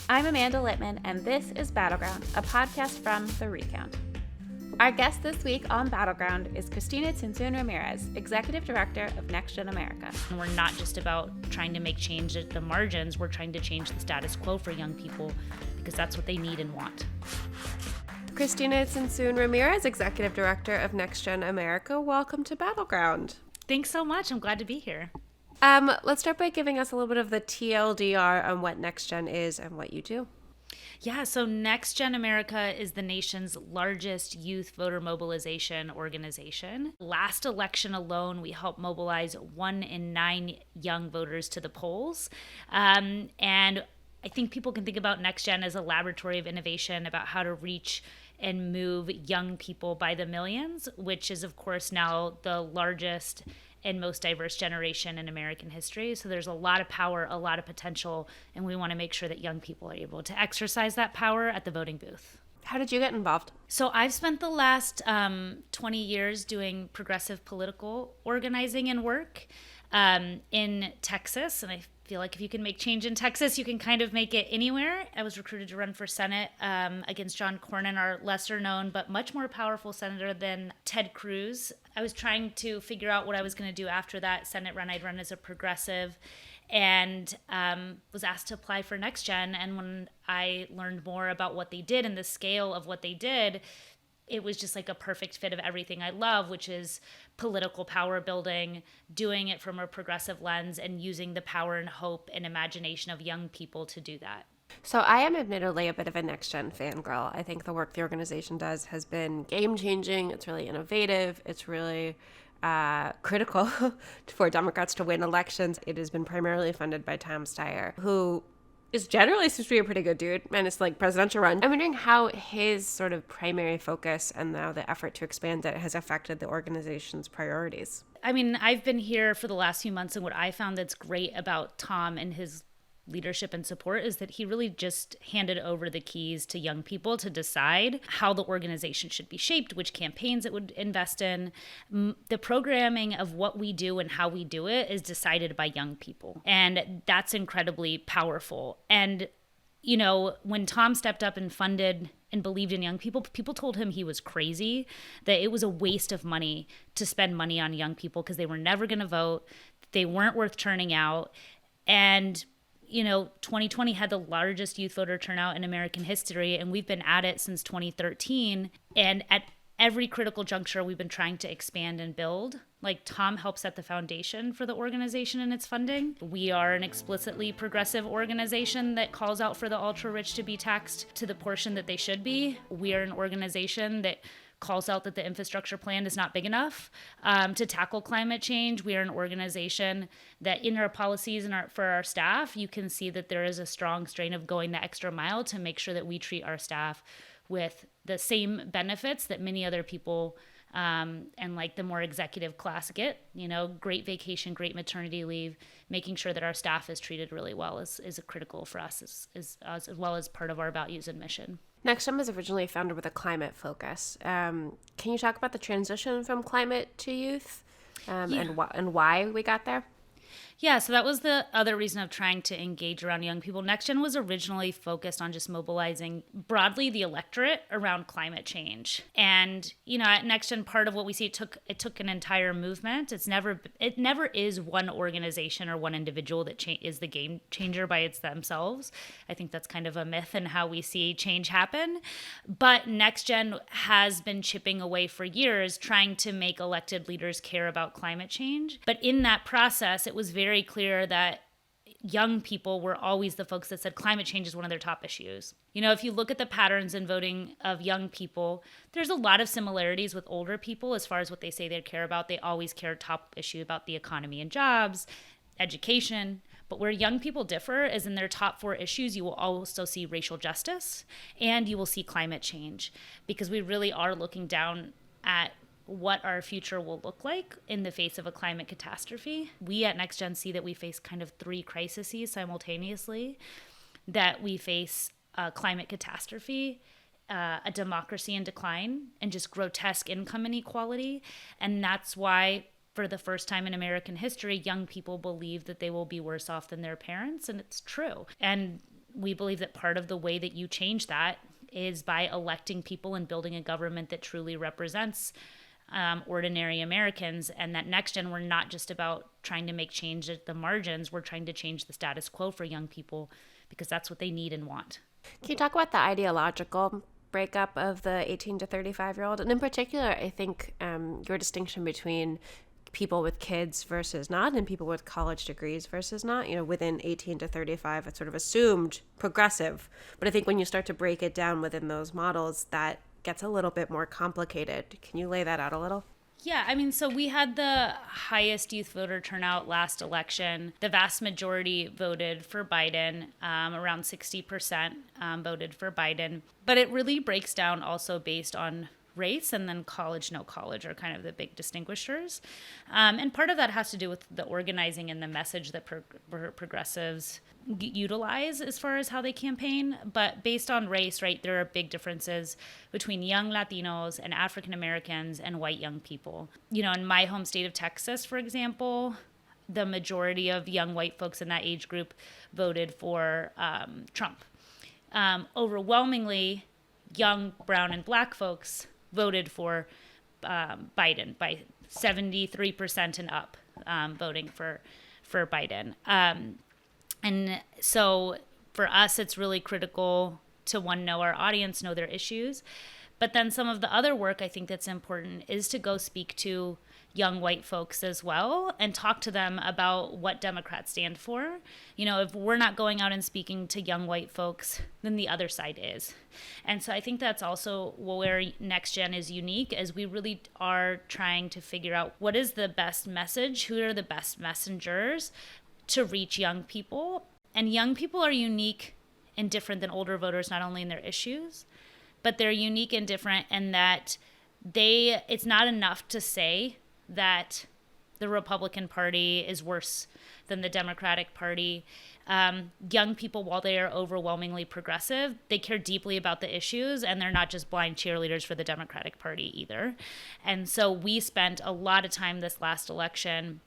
I'm Amanda Litman, and this is Battleground, a podcast from the Recount. Our guest this week on Battleground is Cristina Tzintzún Ramirez, Executive Director of NextGen America. And we're not just about trying to make change at the margins, we're trying to change the status quo for young people because that's what they need and want. Cristina Tzintzún Ramirez, Executive Director of NextGen America. Welcome to Battleground. Thanks so much. I'm glad to be here. Let's start by giving us a little bit of the TLDR on what NextGen is and what you do. Yeah, so NextGen America is the nation's largest youth voter mobilization organization. Last election alone, we helped mobilize 1 in 9 young voters to the polls. And I think people can think about NextGen as a laboratory of innovation about how to reach and move young people by the millions, which is, of course, now the largest and most diverse generation in American history. So there's a lot of power, a lot of potential, and we want to make sure that young people are able to exercise that power at the voting booth. How did you get involved? So I've spent the last 20 years doing progressive political organizing and work in Texas, and I feel like if you can make change in Texas, you can kind of make it anywhere. I was recruited to run for Senate against John Cornyn, our lesser known but much more powerful senator than Ted Cruz. I was trying to figure out what I was going to do after that Senate run. I'd run as a progressive and was asked to apply for NextGen. And when I learned more about what they did and the scale of what they did, it was just like a perfect fit of everything I love, which is political power building, doing it from a progressive lens, and using the power and hope and imagination of young people to do that. So I am admittedly a bit of a NextGen fangirl. I think the work the organization does has been game-changing. It's really innovative. It's really critical for Democrats to win elections. It has been primarily funded by Tom Steyer, who is generally supposed to be a pretty good dude, and it's like presidential run. I'm wondering how his sort of primary focus and now the effort to expand it has affected the organization's priorities. I mean, I've been here for the last few months, and what I found that's great about Tom and his leadership and support is that he really just handed over the keys to young people to decide how the organization should be shaped, which campaigns it would invest in. The programming of what we do and how we do it is decided by young people. And that's incredibly powerful. And, you know, when Tom stepped up and funded and believed in young people, people told him he was crazy, that it was a waste of money to spend money on young people because they were never going to vote. They weren't worth turning out. And you know, 2020 had the largest youth voter turnout in American history, and we've been at it since 2013. And at every critical juncture, we've been trying to expand and build. Like, Tom helped set the foundation for the organization and its funding. We are an explicitly progressive organization that calls out for the ultra-rich to be taxed to the portion that they should be. We are an organization that calls out that the infrastructure plan is not big enough to tackle climate change. We are an organization that in our policies and for our staff, you can see that there is a strong strain of going the extra mile to make sure that we treat our staff with the same benefits that many other people and like the more executive class get, you know, great vacation, great maternity leave, making sure that our staff is treated really well is critical for us as well as part of our values and mission. NextGen was originally founded with a climate focus. Can you talk about the transition from climate to youth and why we got there? Yeah, so that was the other reason of trying to engage around young people. NextGen was originally focused on just mobilizing broadly the electorate around climate change. And, you know, at NextGen, part of what we see, it took an entire movement. It never is one organization or one individual that is the game changer by themselves. I think that's kind of a myth in how we see change happen. But NextGen has been chipping away for years trying to make elected leaders care about climate change. But in that process, it was very clear that young people were always the folks that said climate change is one of their top issues. You know, if you look at the patterns in voting of young people, there's a lot of similarities with older people as far as what they say they care about. They always care top issue about the economy and jobs, education. But where young people differ is in their top 4 issues, you will also see racial justice and you will see climate change, because we really are looking down at what our future will look like in the face of a climate catastrophe. We at NextGen see that we face kind of 3 crises simultaneously, that we face a climate catastrophe, a democracy in decline, and just grotesque income inequality. And that's why, for the first time in American history, young people believe that they will be worse off than their parents, and it's true. And we believe that part of the way that you change that is by electing people and building a government that truly represents ordinary Americans, and that NextGen, we're not just about trying to make change at the margins, we're trying to change the status quo for young people because that's what they need and want. Can you talk about the ideological breakup of the 18 to 35-year-old? And in particular, I think your distinction between people with kids versus not, and people with college degrees versus not, within 18 to 35, it's sort of assumed progressive. But I think when you start to break it down within those models, that gets a little bit more complicated. Can you lay that out a little? Yeah, I mean, so we had the highest youth voter turnout last election. The vast majority voted for Biden, around 60% voted for Biden. But it really breaks down also based on race, and then college, no college are kind of the big distinguishers. And part of that has to do with the organizing and the message that progressives utilize as far as how they campaign. But based on race, right, there are big differences between young Latinos and African Americans and white young people. In my home state of Texas, for example, the majority of young white folks in that age group voted for Trump. Overwhelmingly, young brown and black folks voted for Biden by 73% and up, voting for Biden. And so for us, it's really critical to, one, know our audience, know their issues. But then some of the other work I think that's important is to go speak to young white folks as well and talk to them about what Democrats stand for. If we're not going out and speaking to young white folks, then the other side is. And so I think that's also where NextGen is unique, as we really are trying to figure out what is the best message, who are the best messengers to reach young people. And young people are unique and different than older voters, not only in their issues, but they're unique and different in that it's not enough to say that the Republican Party is worse than the Democratic Party. Young people, while they are overwhelmingly progressive, they care deeply about the issues, and they're not just blind cheerleaders for the Democratic Party either. And so we spent a lot of time this last election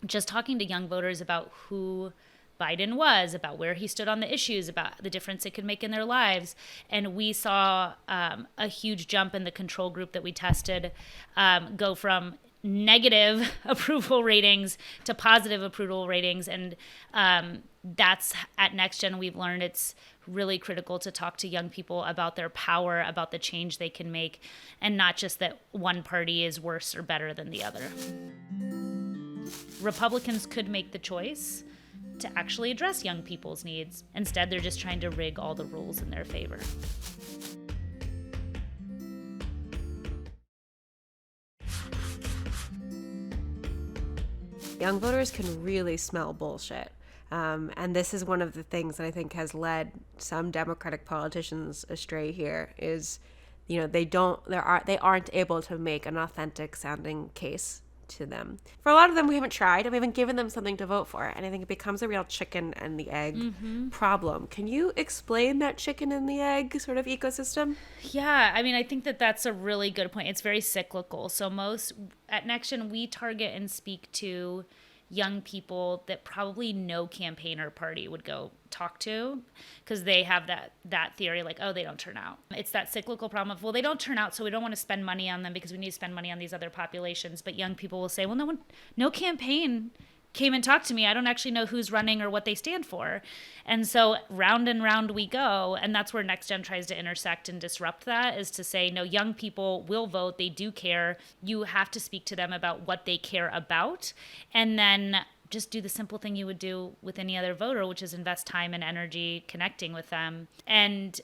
just talking to young voters about who Biden was, about where he stood on the issues, about the difference it could make in their lives. And we saw a huge jump in the control group that we tested go from negative approval ratings to positive approval ratings. And that's at NextGen, we've learned it's really critical to talk to young people about their power, about the change they can make, and not just that one party is worse or better than the other. Republicans could make the choice to actually address young people's needs. Instead, they're just trying to rig all the rules in their favor. Young voters can really smell bullshit. And this is one of the things that I think has led some Democratic politicians astray here is, they aren't able to make an authentic sounding case to them. For a lot of them, we haven't tried, and we haven't given them something to vote for. And I think it becomes a real chicken and the egg problem. Can you explain that chicken and the egg sort of ecosystem? Yeah, I mean, I think that's a really good point. It's very cyclical. So at NextGen, we target and speak to young people that probably no campaign or party would go talk to, because they have that theory like, oh, they don't turn out. It's that cyclical problem of, well, they don't turn out, so we don't want to spend money on them because we need to spend money on these other populations. But young people will say, well, no campaign came and talked to me. I don't actually know who's running or what they stand for. And so round and round we go. And that's where NextGen tries to intersect and disrupt that, is to say, no, young people will vote. They do care. You have to speak to them about what they care about. And then just do the simple thing you would do with any other voter, which is invest time and energy connecting with them. And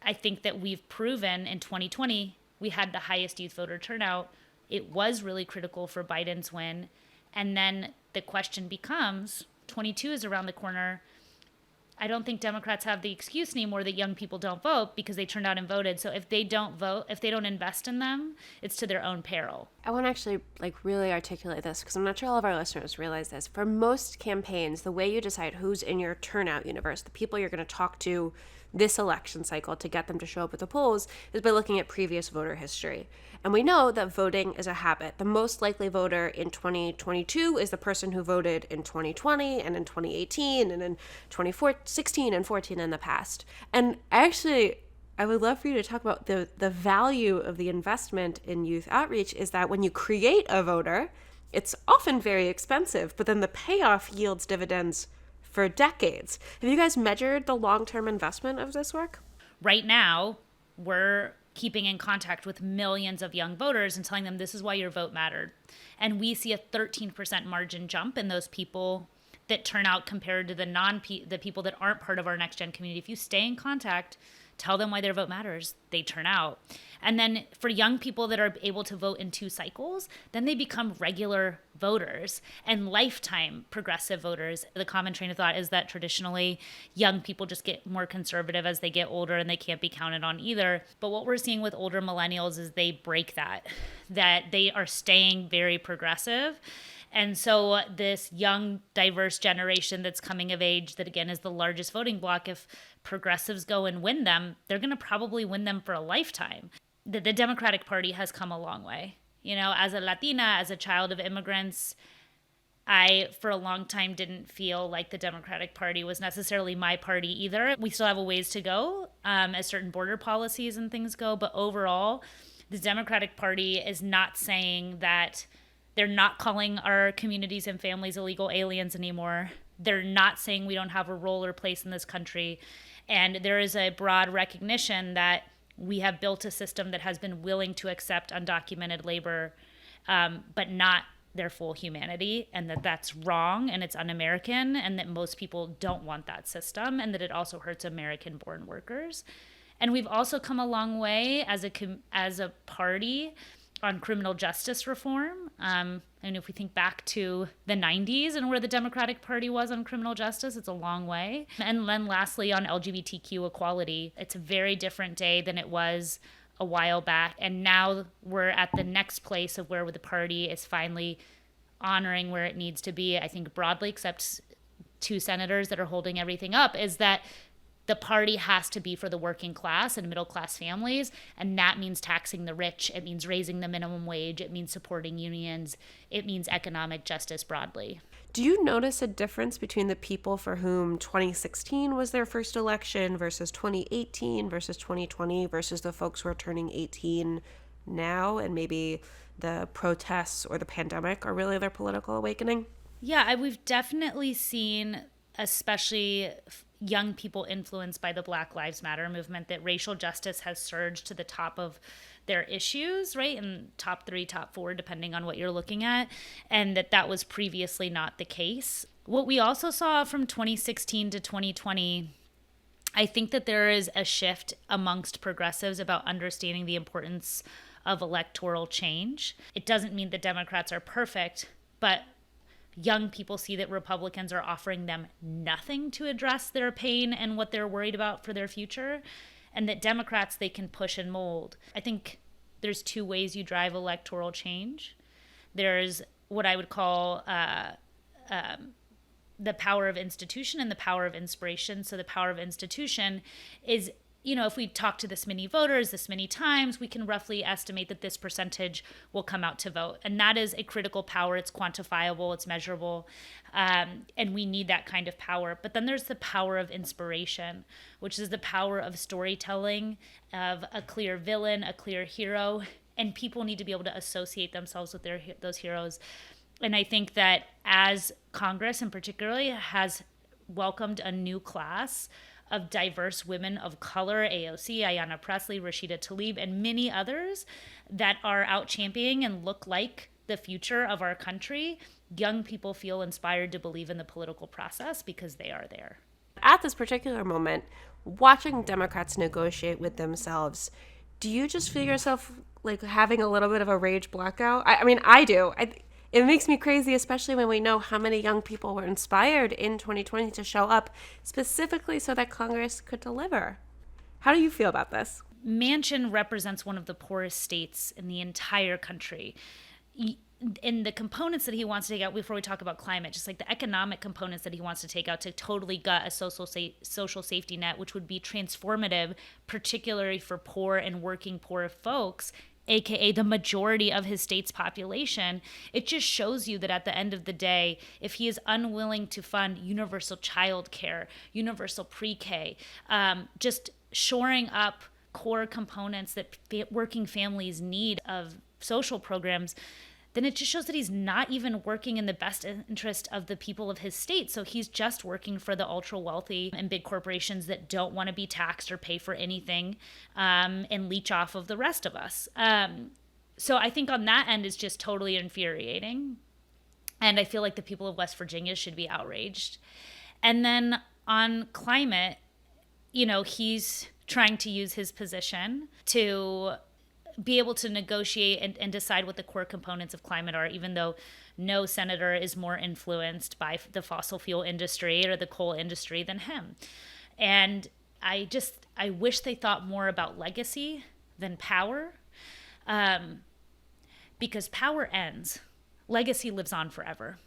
I think that we've proven in 2020, we had the highest youth voter turnout. It was really critical for Biden's win. And then the question becomes, 22 is around the corner. I don't think Democrats have the excuse anymore that young people don't vote because they turned out and voted. So if they don't vote, if they don't invest in them, it's to their own peril. I want to actually really articulate this, because I'm not sure all of our listeners realize this. For most campaigns, the way you decide who's in your turnout universe, the people you're going to talk to this election cycle to get them to show up at the polls, is by looking at previous voter history. And we know that voting is a habit. The most likely voter in 2022 is the person who voted in 2020 and in 2018 and in 2014 16 and 14 in the past. And actually, I would love for you to talk about the value of the investment in youth outreach is that when you create a voter, it's often very expensive, but then the payoff yields dividends for decades. Have you guys measured the long-term investment of this work? Right now, we're keeping in contact with millions of young voters and telling them this is why your vote mattered. And we see a 13% margin jump in those people that turn out compared to the people that aren't part of our NextGen community. If you stay in contact, tell them why their vote matters, they turn out. And then for young people that are able to vote in 2 cycles, then they become regular voters and lifetime progressive voters. The common train of thought is that traditionally young people just get more conservative as they get older and they can't be counted on either. But what we're seeing with older millennials is they break that they are staying very progressive. And so this young, diverse generation that's coming of age, that again is the largest voting bloc, if progressives go and win them, they're going to probably win them for a lifetime. The Democratic Party has come a long way. You know, as a Latina, as a child of immigrants, I, for a long time, didn't feel like the Democratic Party was necessarily my party either. We still have a ways to go as certain border policies and things go. But overall, the Democratic Party is not saying that they're not calling our communities and families illegal aliens anymore. They're not saying we don't have a role or place in this country. And there is a broad recognition that we have built a system that has been willing to accept undocumented labor, but not their full humanity, and that that's wrong and it's un-American, and that most people don't want that system, and that it also hurts American-born workers. And we've also come a long way as a party on criminal justice reform. And if we think back to the 90s and where the Democratic Party was on criminal justice, it's a long way. And then lastly, on LGBTQ equality, it's a very different day than it was a while back. And now we're at the next place of where the party is finally honoring where it needs to be, I think broadly, except 2 senators that are holding everything up, is that the party has to be for the working class and middle class families, and that means taxing the rich. It means raising the minimum wage. It means supporting unions. It means economic justice broadly. Do you notice a difference between the people for whom 2016 was their first election versus 2018 versus 2020 versus the folks who are turning 18 now, and maybe the protests or the pandemic are really their political awakening? Yeah, we've definitely seen, especially young people influenced by the Black Lives Matter movement, that racial justice has surged to the top of their issues, right? In top 3, top 4, depending on what you're looking at, and that was previously not the case. What we also saw from 2016 to 2020, I think that there is a shift amongst progressives about understanding the importance of electoral change. It doesn't mean that Democrats are perfect, but young people see that Republicans are offering them nothing to address their pain and what they're worried about for their future, and that Democrats, they can push and mold. I think there's 2 ways you drive electoral change. There's what I would call the power of institution and the power of inspiration. So the power of institution is, you know, if we talk to this many voters this many times, we can roughly estimate that this percentage will come out to vote. And that is a critical power. It's quantifiable, it's measurable, and we need that kind of power. But then there's the power of inspiration, which is the power of storytelling, of a clear villain, a clear hero, and people need to be able to associate themselves with those heroes. And I think that as Congress in particularly has welcomed a new class of diverse women of color, AOC, Ayanna Pressley, Rashida Tlaib, and many others that are out championing and look like the future of our country, young people feel inspired to believe in the political process because they are there. At this particular moment, watching Democrats negotiate with themselves, do you just feel yourself like having a little bit of a rage blackout? I mean, I do. It makes me crazy, especially when we know how many young people were inspired in 2020 to show up specifically so that Congress could deliver. How do you feel about this? Manchin represents one of the poorest states in the entire country. In the components that he wants to take out, before we talk about climate, just like the economic components that he wants to take out to totally gut a social safety net, which would be transformative, particularly for poor and working poor folks, AKA the majority of his state's population, it just shows you that at the end of the day, if he is unwilling to fund universal child care, universal pre-K, just shoring up core components that working families need of social programs, then it just shows that he's not even working in the best interest of the people of his state. So he's just working for the ultra wealthy and big corporations that don't want to be taxed or pay for anything, and leech off of the rest of us. So I think on that end is just totally infuriating. And I feel like the people of West Virginia should be outraged. And then on climate, he's trying to use his position to be able to negotiate and decide what the core components of climate are, even though no senator is more influenced by the fossil fuel industry or the coal industry than him. And I wish they thought more about legacy than power, because power ends. Legacy lives on forever.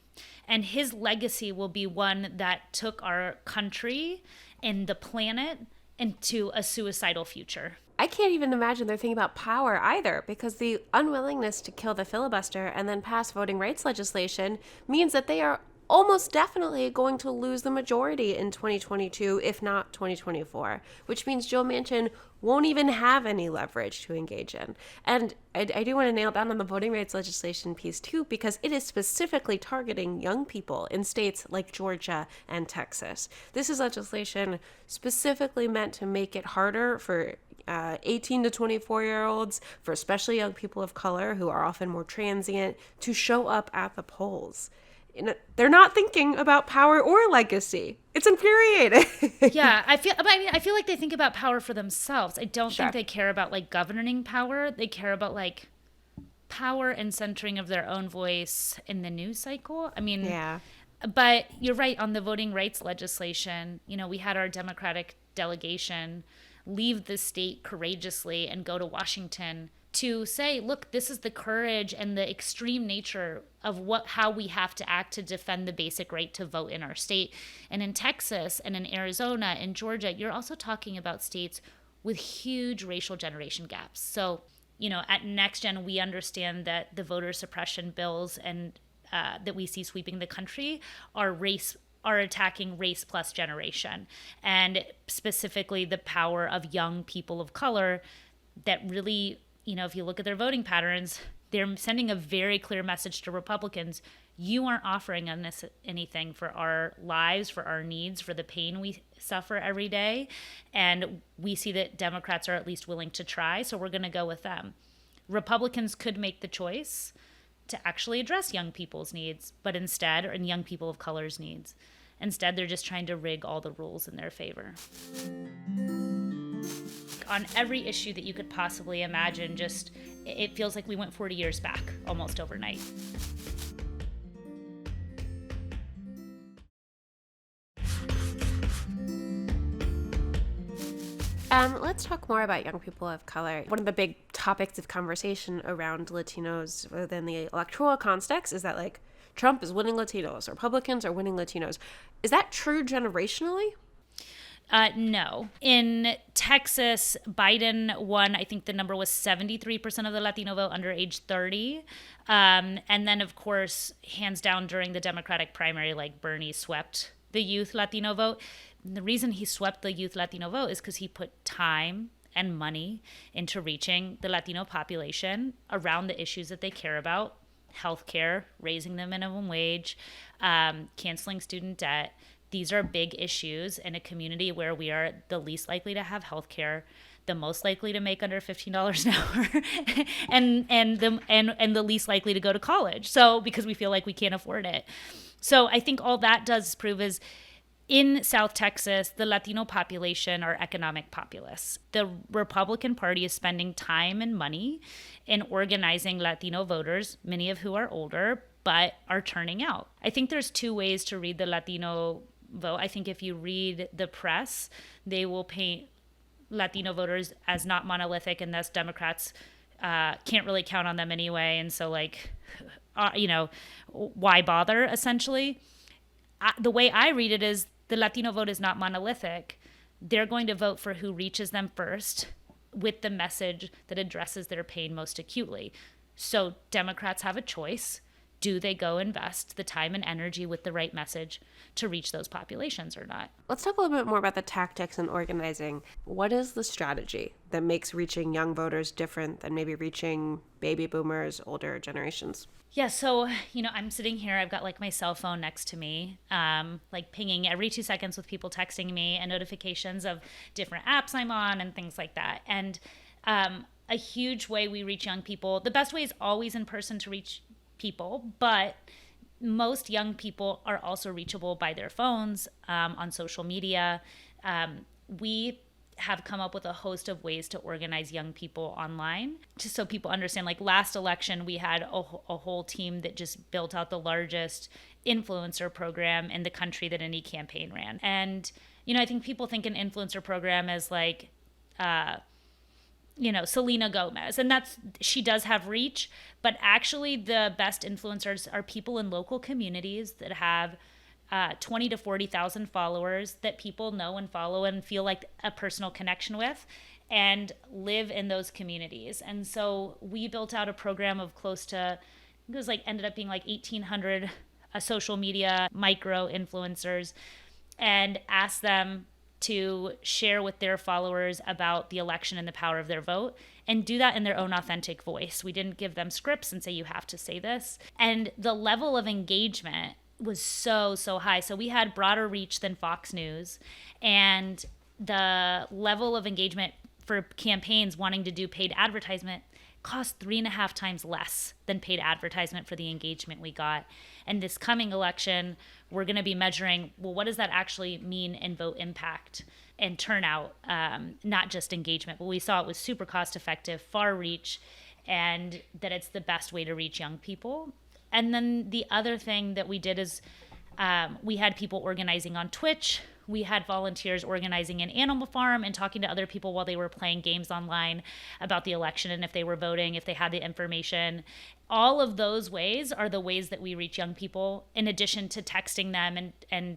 And his legacy will be one that took our country and the planet into a suicidal future. I can't even imagine they're thinking about power either, because the unwillingness to kill the filibuster and then pass voting rights legislation means that they are almost definitely going to lose the majority in 2022, if not 2024, which means Joe Manchin won't even have any leverage to engage in. And I do want to nail down on the voting rights legislation piece too, because it is specifically targeting young people in states like Georgia and Texas. This is legislation specifically meant to make it harder for 18 to 24-year-olds, for especially young people of color who are often more transient, to show up at the polls. They're not thinking about power or legacy. It's infuriating. Yeah, I feel like they think about power for themselves. I don't think they care about governing power. They care about power and centering of their own voice in the news cycle. Yeah. But you're right on the voting rights legislation. We had our Democratic delegation leave the state courageously and go to Washington to say, look, this is the courage and the extreme nature of how we have to act to defend the basic right to vote in our state. And in Texas and in Arizona and Georgia, you're also talking about states with huge racial generation gaps. So, at NextGen, we understand that the voter suppression bills and that we see sweeping the country are attacking race plus generation, and specifically the power of young people of color that really, if you look at their voting patterns, they're sending a very clear message to Republicans. You aren't offering us anything for our lives, for our needs, for the pain we suffer every day. And we see that Democrats are at least willing to try, so we're going to go with them. Republicans could make the choice to actually address young people's needs, and young people of color's needs. Instead, they're just trying to rig all the rules in their favor. On every issue that you could possibly imagine, it feels like we went 40 years back almost overnight. Let's talk more about young people of color. One of the big topics of conversation around Latinos within the electoral context is that Trump is winning Latinos, Republicans are winning Latinos. Is that true generationally? No. In Texas, Biden won, I think the number was 73% of the Latino vote under age 30. And then, of course, hands down during the Democratic primary, Bernie swept the youth Latino vote. And the reason he swept the youth Latino vote is because he put time and money into reaching the Latino population around the issues that they care about: healthcare, raising the minimum wage, canceling student debt. These are big issues in a community where we are the least likely to have healthcare, the most likely to make under $15 an hour, and the least likely to go to college. So because we feel like we can't afford it. So I think all that does prove is, in South Texas, the Latino population are economic populists. The Republican Party is spending time and money in organizing Latino voters, many of who are older, but are turning out. I think there's two ways to read the Latino vote. I think if you read the press, they will paint Latino voters as not monolithic, and thus Democrats can't really count on them anyway. And so, why bother, essentially? The way I read it is the Latino vote is not monolithic. They're going to vote for who reaches them first, with the message that addresses their pain most acutely. So Democrats have a choice. Do they go invest the time and energy with the right message to reach those populations or not? Let's talk a little bit more about the tactics and organizing. What is the strategy that makes reaching young voters different than maybe reaching baby boomers, older generations? Yeah, so, I'm sitting here, I've got like my cell phone next to me, like pinging every 2 seconds with people texting me and notifications of different apps I'm on and things like that. And a huge way we reach young people, the best way is always in person to reach people, but most young people are also reachable by their phones, on social media. We have come up with a host of ways to organize young people online, just so people understand. Like last election, we had a whole team that just built out the largest influencer program in the country that any campaign ran. And, I think people think an influencer program is like, Selena Gomez, and she does have reach, but actually the best influencers are people in local communities that have 20 to 40,000 followers that people know and follow and feel like a personal connection with and live in those communities. And so we built out a program of close to, it was like ended up being like 1,800 social media micro influencers, and asked them to share with their followers about the election and the power of their vote, and do that in their own authentic voice. We didn't give them scripts and say, you have to say this. And the level of engagement was so high. So we had broader reach than Fox News, and the level of engagement for campaigns wanting to do paid advertisement cost 3.5 times less than paid advertisement for the engagement we got. And this coming election, we're going to be measuring, well, what does that actually mean in vote impact and turnout, not just engagement. But we saw it was super cost effective, far reach, and that it's the best way to reach young people. And then the other thing that we did is we had people organizing on Twitch. We had volunteers organizing in Animal Farm and talking to other people while they were playing games online about the election and if they were voting, if they had the information. All of those ways are the ways that we reach young people, in addition to texting them and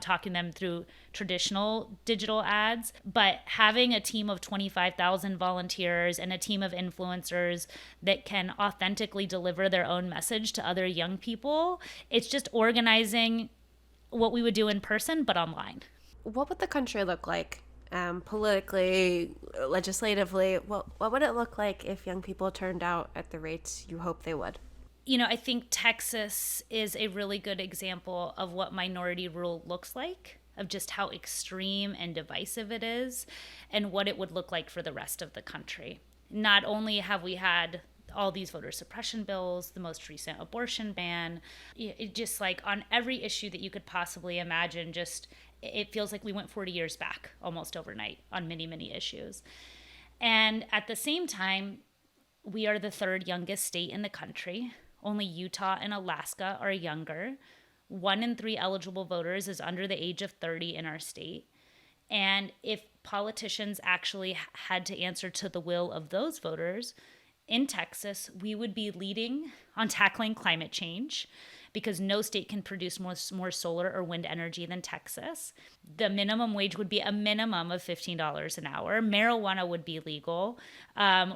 talking them through traditional digital ads. But having a team of 25,000 volunteers and a team of influencers that can authentically deliver their own message to other young people, it's just organizing what we would do in person, but online. What would the country look like politically, legislatively? What would it look like if young people turned out at the rates you hope they would? I think Texas is a really good example of what minority rule looks like, of just how extreme and divisive it is, and what it would look like for the rest of the country. Not only have we had all these voter suppression bills, the most recent abortion ban, it just like on every issue that you could possibly imagine, just it feels like we went 40 years back almost overnight on many, many issues. And at the same time, we are the third youngest state in the country. Only Utah and Alaska are younger. 1 in 3 eligible voters is under the age of 30 in our state. And if politicians actually had to answer to the will of those voters, in Texas, we would be leading on tackling climate change, because no state can produce more solar or wind energy than Texas. The minimum wage would be a minimum of $15 an hour. Marijuana would be legal.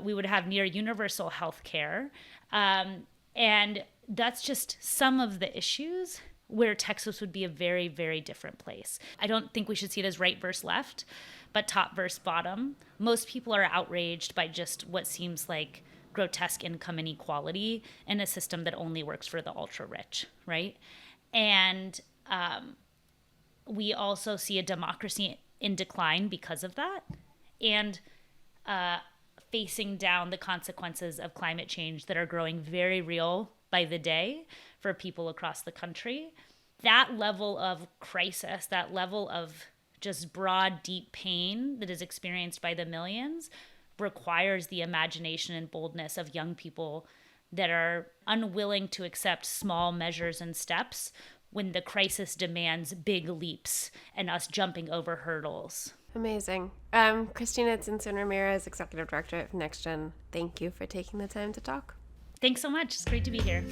We would have near universal health care. And that's just some of the issues where Texas would be a very, very different place. I don't think we should see it as right versus left, but top versus bottom. Most people are outraged by just what seems like grotesque income inequality in a system that only works for the ultra rich, right? And we also see a democracy in decline because of that, and facing down the consequences of climate change that are growing very real by the day for people across the country. That level of crisis, that level of just broad, deep pain that is experienced by the millions, requires the imagination and boldness of young people that are unwilling to accept small measures and steps when the crisis demands big leaps and us jumping over hurdles. Amazing. Cristina Tzintzún Ramirez, Executive Director of NextGen, thank you for taking the time to talk. Thanks so much. It's great to be here.